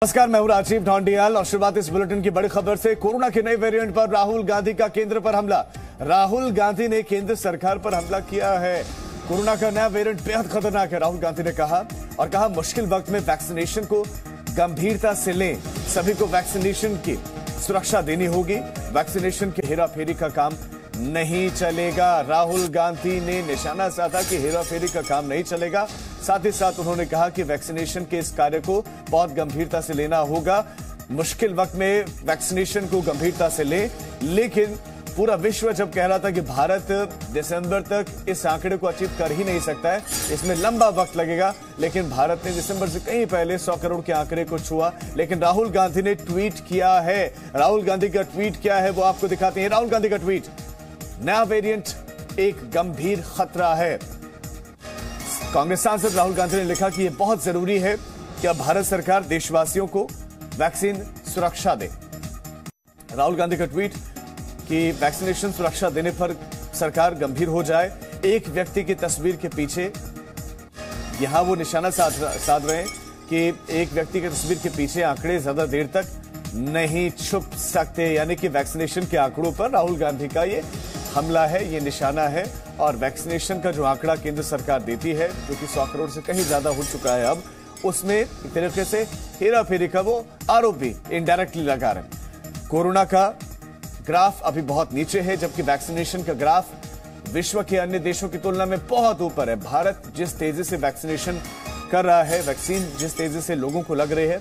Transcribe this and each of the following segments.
नमस्कार, मैं हूं राजीव ढोंडियाल और शुरुआत इस बुलेटिन की बड़ी खबर से। कोरोना के नए वेरिएंट पर राहुल गांधी का केंद्र पर हमला। राहुल गांधी ने केंद्र सरकार पर हमला किया है। कोरोना का नया वेरिएंट बेहद खतरनाक है, राहुल गांधी ने कहा मुश्किल वक्त में वैक्सीनेशन को गंभीरता से लें। सभी को वैक्सीनेशन की सुरक्षा देनी होगी। वैक्सीनेशन की हेराफेरी का काम नहीं चलेगा। राहुल गांधी ने निशाना साधा कि हेराफेरी का काम नहीं चलेगा। साथ ही साथ उन्होंने कहा कि वैक्सीनेशन के इस कार्य को बहुत गंभीरता से लेना होगा। मुश्किल वक्त में वैक्सीनेशन को गंभीरता से ले, लेकिन पूरा विश्व जब कह रहा था कि भारत दिसंबर तक इस आंकड़े को अचीव कर ही नहीं सकता है, इसमें लंबा वक्त लगेगा, लेकिन भारत ने दिसंबर से कहीं पहले 100 करोड़ के आंकड़े को छुआ। लेकिन राहुल गांधी ने ट्वीट किया है। राहुल गांधी का ट्वीट क्या है वो आपको दिखाते हैं। राहुल गांधी का ट्वीट, नया वेरिएंट एक गंभीर खतरा है। कांग्रेस सांसद राहुल गांधी ने लिखा कि यह बहुत जरूरी है कि अब भारत सरकार देशवासियों को वैक्सीन सुरक्षा दे। राहुल गांधी का ट्वीट कि वैक्सीनेशन सुरक्षा देने पर सरकार गंभीर हो जाए। एक व्यक्ति की तस्वीर के पीछे यहां वो निशाना साध रहे हैं कि एक व्यक्ति की तस्वीर के पीछे आंकड़े ज्यादा देर तक नहीं छुप सकते, यानी कि वैक्सीनेशन के आंकड़ों पर राहुल गांधी का ये हमला है, ये निशाना है। और वैक्सीनेशन का जो आंकड़ा केंद्र सरकार देती है, जो कि 100 करोड़ से कहीं ज्यादा हो चुका है, अब उसमें एक तरीके से हेराफेरी का वो आरोप भी इनडायरेक्टली लगा रहे हैं। कोरोना का ग्राफ अभी बहुत नीचे है, जबकि वैक्सीनेशन का ग्राफ विश्व के अन्य देशों की तुलना में बहुत ऊपर है। भारत जिस तेजी से वैक्सीनेशन कर रहा है, वैक्सीन जिस तेजी से लोगों को लग रही है,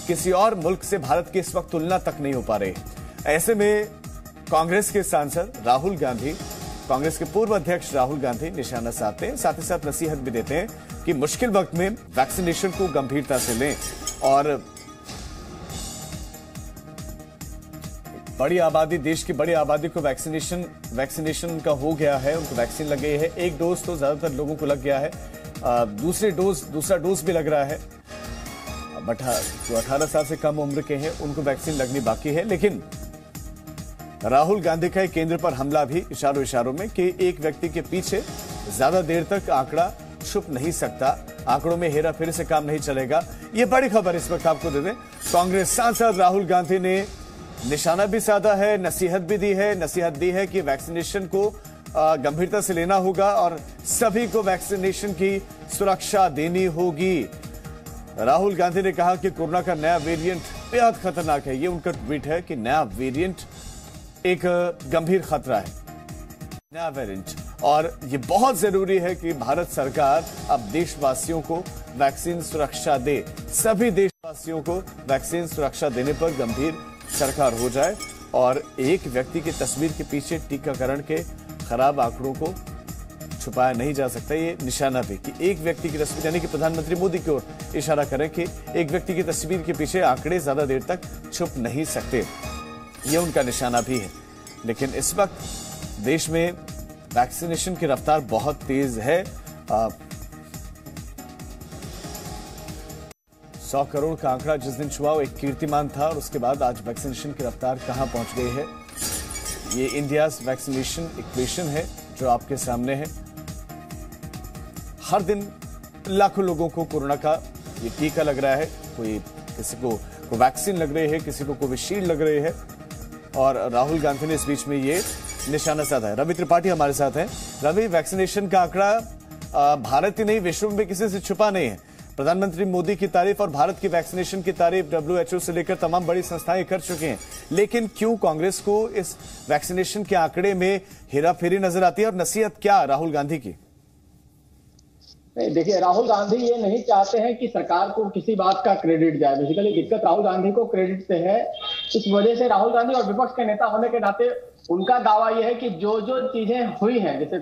किसी और मुल्क से भारत की इस वक्त तुलना तक नहीं हो पा रही। ऐसे में कांग्रेस के सांसद राहुल गांधी, कांग्रेस के पूर्व अध्यक्ष राहुल गांधी निशाना साधते हैं, साथ ही साथ नसीहत भी देते हैं कि मुश्किल वक्त में वैक्सीनेशन को गंभीरता से लें। और बड़ी आबादी, देश की बड़ी आबादी को वैक्सीनेशन का हो गया है, उनको वैक्सीन लग गई है। एक डोज तो ज्यादातर लोगों को लग गया है, दूसरा डोज भी लग रहा है। जो 18 साल से कम उम्र के हैं उनको वैक्सीन लगनी बाकी है। लेकिन राहुल गांधी का केंद्र पर हमला भी इशारों में कि एक व्यक्ति के पीछे ज्यादा देर तक आंकड़ा छुप नहीं सकता, आंकड़ों में हेराफेरी से काम नहीं चलेगा। ये बड़ी खबर इस वक्त आपको दे दें। कांग्रेस सांसद राहुल गांधी ने निशाना भी साधा है, नसीहत दी है कि वैक्सीनेशन को गंभीरता से लेना होगा और सभी को वैक्सीनेशन की सुरक्षा देनी होगी। राहुल गांधी ने कहा कि कोरोना का नया वेरिएंट बेहद खतरनाक है। ये उनका ट्वीट है कि नया वेरिएंट एक गंभीर खतरा है, नया वेरिएंट, और ये बहुत जरूरी है कि भारत सरकार अब देशवासियों को वैक्सीन सुरक्षा दे। सभी देशवासियों को वैक्सीन सुरक्षा देने पर गंभीर सरकार हो जाए और एक व्यक्ति की तस्वीर के पीछे टीकाकरण के खराब आंकड़ों को छुपाया नहीं जा सकता। ये निशाना भी कि एक व्यक्ति की तस्वीर, यानी कि प्रधानमंत्री मोदी की ओर इशारा करें कि एक व्यक्ति की तस्वीर के पीछे आंकड़े ज्यादा देर तक छुप नहीं सकते, ये उनका निशाना भी है। लेकिन इस वक्त देश में वैक्सीनेशन की रफ्तार बहुत तेज है। 100 करोड़ का आंकड़ा जिस दिन छुआ वो एक कीर्तिमान था, और उसके बाद आज वैक्सीनेशन की रफ्तार कहां पहुंच गई है। ये इंडियाज वैक्सीनेशन इक्वेशन है जो आपके सामने है। हर दिन लाखों लोगों को कोरोना का ये टीका लग रहा है, किसी को वैक्सीन लग रही है, किसी को कोविशील्ड लग रही है, और राहुल गांधी ने इस बीच में ये निशाना साधा है। रवि त्रिपाठी हमारे साथ हैं। रवि, वैक्सीनेशन का आंकड़ा भारत ही नहीं विश्व में किसी से छुपा नहीं है। प्रधानमंत्री मोदी की तारीफ और भारत की वैक्सीनेशन की तारीफ WHO से लेकर तमाम बड़ी संस्थाएं कर चुकी हैं, लेकिन क्यों कांग्रेस को इस वैक्सीनेशन के आंकड़े में हेराफेरी नजर आती है, और नसीहत क्या राहुल गांधी की? नहीं, देखिए, राहुल गांधी ये नहीं चाहते हैं कि सरकार को किसी बात का क्रेडिट जाए। बेसिकली दिक्कत राहुल गांधी को क्रेडिट से है। इस वजह से राहुल गांधी और विपक्ष के नेता होने के नाते उनका दावा यह है कि जो जो चीजें हुई हैं, जैसे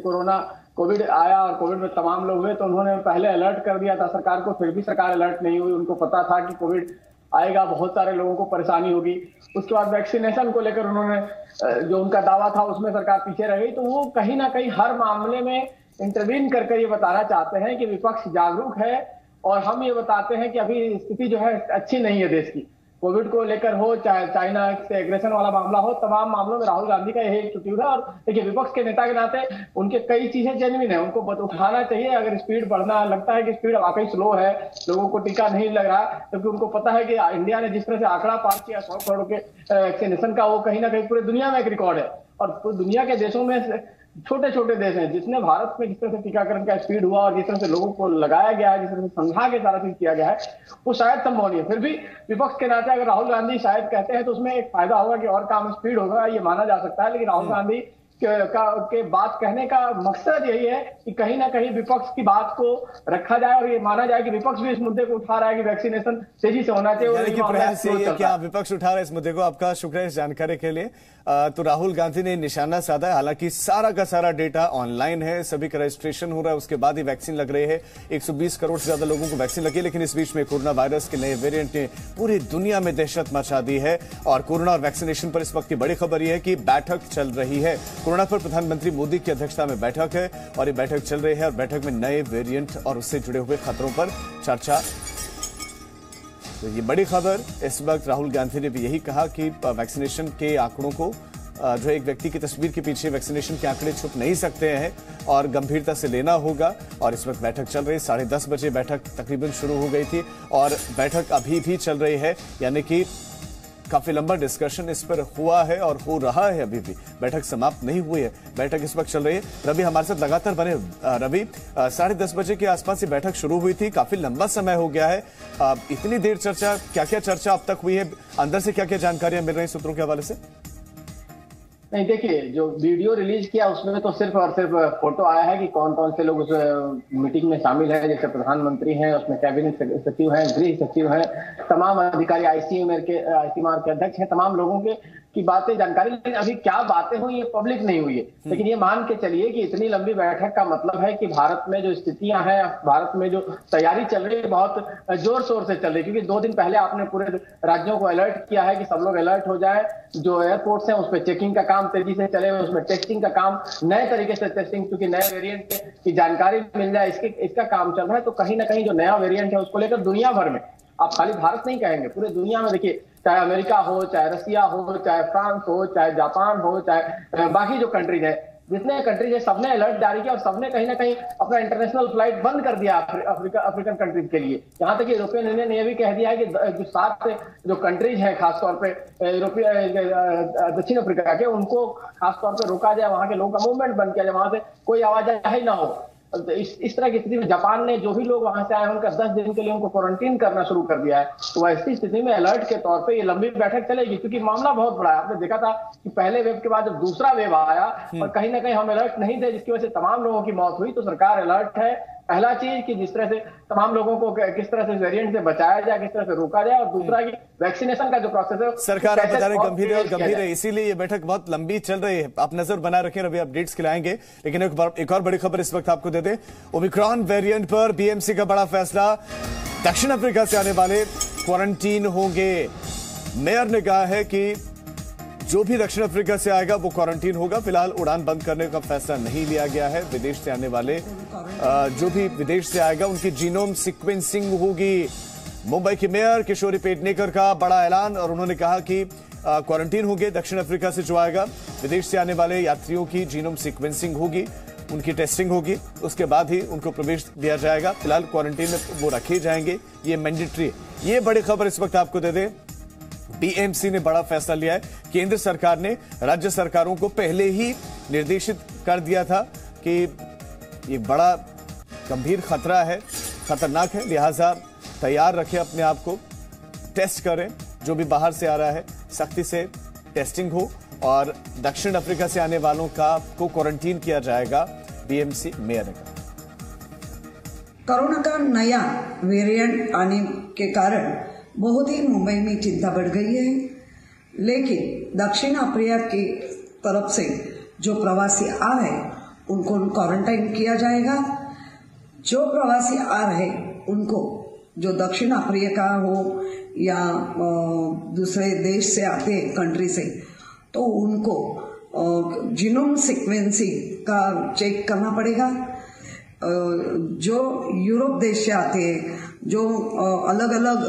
कोविड आया और कोविड में तमाम लोग हुए, तो उन्होंने पहले अलर्ट कर दिया था सरकार को, फिर भी सरकार अलर्ट नहीं हुई। उनको पता था कि कोविड आएगा, बहुत सारे लोगों को परेशानी होगी। उसके बाद वैक्सीनेशन को लेकर उन्होंने जो उनका दावा था उसमें सरकार पीछे रह गई। तो वो कहीं ना कहीं हर मामले में इंटरवीन करके ये बताना चाहते हैं कि विपक्ष जागरूक है, और हम ये बताते हैं कि अभी स्थिति जो है अच्छी नहीं है देश की। कोविड को लेकर हो, चाहे चाइना से एग्रेशन वाला मामला हो, तमाम मामलों में राहुल गांधी का यही एटीट्यूड है। और देखिए, विपक्ष के नेता के नाते उनके कई चीजें जेन्युइन है, उनको उठाना चाहिए। अगर स्पीड बढ़ना लगता है कि स्पीड वाकई स्लो है, लोगों को टीका नहीं लग रहा, क्योंकि उनको पता है कि इंडिया ने जिस तरह से आंकड़ा पार किया 100 करोड़ के वैक्सीनेशन का, वो कहीं ना कहीं पूरे दुनिया में एक रिकॉर्ड है। और पूरी दुनिया के देशों में छोटे छोटे देश हैं जिसने भारत में जिस तरह से टीकाकरण का स्पीड हुआ और जिस तरह से लोगों को लगाया गया है, जिस तरह से समझा के सारा चीज किया गया है, वो शायद संभव नहीं है। फिर भी विपक्ष के नाते अगर राहुल गांधी शायद कहते हैं तो उसमें एक फायदा होगा कि और काम स्पीड होगा, ये माना जा सकता है। लेकिन राहुल गांधी के बात कहने का मकसद यही है कि कहीं ना कहीं विपक्ष की बात को रखा जाए और ये माना जाए कि विपक्ष भी इस मुद्दे को उठा रहा है कि वैक्सीनेशन तेजी से होना चाहिए। क्या विपक्ष उठा रहा है इस मुद्दे को? आपका शुक्रिया इस जानकारी के लिए। तो राहुल गांधी ने निशाना साधा है, हालांकि सारा का सारा डेटा ऑनलाइन है, सभी का रजिस्ट्रेशन हो रहा है, उसके बाद ही वैक्सीन लग रही है। 120 करोड़ से ज्यादा लोगों को वैक्सीन लगी, लेकिन इस बीच में कोरोना वायरस के नए वेरिएंट ने पूरी दुनिया में दहशत मचा दी है। और कोरोना और वैक्सीनेशन पर इस वक्त की बड़ी खबर यह है कि बैठक चल रही है। कोरोना पर प्रधानमंत्री मोदी की अध्यक्षता में बैठक है और ये बैठक चल रही है और बैठक में नए वेरिएंट और उससे जुड़े हुए खतरों पर चर्चा। तो ये बड़ी खबर। इस वक्त राहुल गांधी ने भी यही कहा कि वैक्सीनेशन के आंकड़ों को, जो एक व्यक्ति की तस्वीर के पीछे वैक्सीनेशन के आंकड़े छुप नहीं सकते हैं और गंभीरता से लेना होगा। और इस वक्त बैठक चल रही है, 10:30 बजे बैठक तकरीबन शुरू हो गई थी और बैठक अभी भी चल रही है, यानी कि काफी लंबा डिस्कशन इस पर हुआ है और हो रहा है। अभी भी बैठक समाप्त नहीं हुई है, बैठक इस वक्त चल रही है। रवि हमारे साथ लगातार बने। रवि, 10:30 बजे के आसपास ये बैठक शुरू हुई थी, काफी लंबा समय हो गया है। इतनी देर चर्चा, क्या क्या चर्चा अब तक हुई है, अंदर से क्या क्या जानकारियां मिल रही सूत्रों के हवाले से? नहीं, देखिए, जो वीडियो रिलीज किया उसमें तो सिर्फ और सिर्फ फोटो आया है कि कौन कौन से लोग उस मीटिंग में शामिल हैं। जैसे प्रधानमंत्री हैं, उसमें कैबिनेट सचिव हैं, गृह सचिव हैं, तमाम अधिकारी, आईसीएमआर के अध्यक्ष हैं, तमाम लोगों की बातें, जानकारी। लेकिन अभी क्या बातें हुई ये पब्लिक नहीं हुई है। लेकिन ये मान के चलिए कि इतनी लंबी बैठक का मतलब है कि भारत में जो स्थितियां हैं, भारत में जो तैयारी चल रही है, बहुत जोर शोर से चल रही है। क्योंकि 2 दिन पहले आपने पूरे राज्यों को अलर्ट किया है कि सब लोग अलर्ट हो जाए। जो एयरपोर्ट्स हैं उस पर चेकिंग का काम तेजी से चले, उसमें टेस्टिंग का काम, नए तरीके से टेस्टिंग, क्योंकि नए वेरिएंट की जानकारी मिल जाए, इसका काम चल रहा है। तो कहीं ना कहीं जो नया वेरिएंट है उसको लेकर दुनिया भर में, आप खाली भारत नहीं कहेंगे, पूरे दुनिया में देखिए, चाहे अमेरिका हो, चाहे रसिया हो, चाहे फ्रांस हो, चाहे जापान हो, चाहे बाकी जो कंट्रीज है, जितने कंट्रीज है, सबने अलर्ट जारी किया और सबने कहीं ना कहीं अपना इंटरनेशनल फ्लाइट बंद कर दिया अफ्रीकन कंट्रीज के लिए। यहाँ तक कि यूरोपियन यूनियन ने यह भी कह दिया है कि जो 7 जो कंट्रीज हैं, खासतौर पे दक्षिण अफ्रीका के, उनको खासतौर पे रोका जाए, वहां के लोगों का मूवमेंट बंद किया जाए, वहां से कोई आवाजाही ना हो। इस तरह की स्थिति में जापान ने जो भी लोग वहां से आए उनका 10 दिन के लिए उनको क्वारंटीन करना शुरू कर दिया है। तो ऐसी स्थिति में अलर्ट के तौर पे ये लंबी बैठक चलेगी, क्योंकि मामला बहुत बड़ा है। आपने देखा था कि पहले वेव के बाद जब दूसरा वेव आया और कहीं ना कहीं हम अलर्ट नहीं थे, जिसकी वजह से तमाम लोगों की मौत हुई। तो सरकार अलर्ट है। पहला चीज कि जिस तरह से तमाम लोगों को किस तरह से वेरिएंट से बचाया जाए, किस तरह से रोका जाए, और दूसरा कि वैक्सीनेशन का जो प्रोसेस है, सरकार आप बता रहे गंभीर है, इसीलिए ये बैठक बहुत लंबी चल रही है। आप नजर बना रखें, रवि अपडेट्स के लाएंगे। लेकिन एक और बड़ी खबर इस वक्त आपको दे दें। ओमिक्रॉन वेरिएंट पर बीएमसी का बड़ा फैसला, दक्षिण अफ्रीका से आने वाले क्वारंटीन होंगे। मेयर ने कहा है कि जो भी दक्षिण अफ्रीका से आएगा वो क्वारंटीन होगा। फिलहाल उड़ान बंद करने का फैसला नहीं लिया गया है। विदेश से आने वाले जो भी विदेश से आएगा उनकी जीनोम सीक्वेंसिंग होगी। मुंबई की मेयर किशोरी पेडनेकर का बड़ा ऐलान, और उन्होंने कहा कि क्वारंटीन होंगे दक्षिण अफ्रीका से जो आएगा। विदेश से आने वाले यात्रियों की जीनोम सीक्वेंसिंग होगी, उनकी टेस्टिंग होगी, उसके बाद ही उनको प्रवेश दिया जाएगा। फिलहाल क्वारंटीन में वो रखे जाएंगे, ये मैंडेटरी। ये बड़ी खबर इस वक्त आपको दे दें। बीएमसी ने बड़ा फैसला लिया है। केंद्र सरकार ने राज्य सरकारों को पहले ही निर्देशित कर दिया था कि ये बड़ा गंभीर खतरा है, खतरनाक है, लिहाजा तैयार रखें अपने आप को, टेस्ट करें। जो भी बाहर से आ रहा है सख्ती से टेस्टिंग हो और दक्षिण अफ्रीका से आने वालों को क्वारंटीन किया जाएगा, बीएमसी मेयर ने कहा। कोरोना का नया वेरिएंट आने के कारण बहुत ही मुंबई में चिंता बढ़ गई है। लेकिन दक्षिण अफ्रीका की तरफ से जो प्रवासी आ रहे उनको क्वारंटाइन किया जाएगा। जो प्रवासी आ रहे उनको, जो दक्षिण अफ्रीका हो या दूसरे देश से आते कंट्री से, तो उनको जीनोम सीक्वेंसिंग का चेक करना पड़ेगा। जो यूरोप देश से आते हैं, जो अलग अलग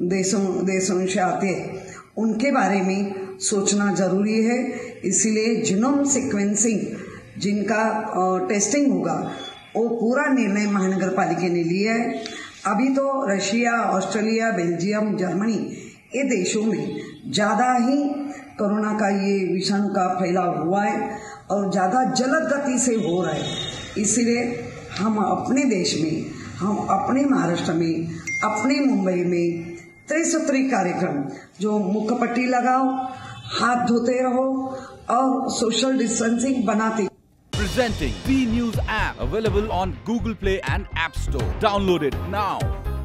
देशों से आते हैं उनके बारे में सोचना जरूरी है। इसीलिए जीनोम सीक्वेंसिंग जिनका टेस्टिंग होगा वो पूरा निर्णय महानगर पालिका ने लिया है। अभी तो रशिया, ऑस्ट्रेलिया, बेल्जियम, जर्मनी ये देशों में ज़्यादा ही कोरोना का ये विषाणु का फैलाव हुआ है और ज़्यादा जलद गति से हो रहा है। इसलिए हम अपने देश में, हम अपने महाराष्ट्र में, अपने मुंबई में त्रिसूत्री कार्यक्रम जो मुखपट्टी लगाओ, हाथ धोते रहो और सोशल डिस्टेंसिंग बनाते। Presenting B News app available on Google Play and App Store. Download it now.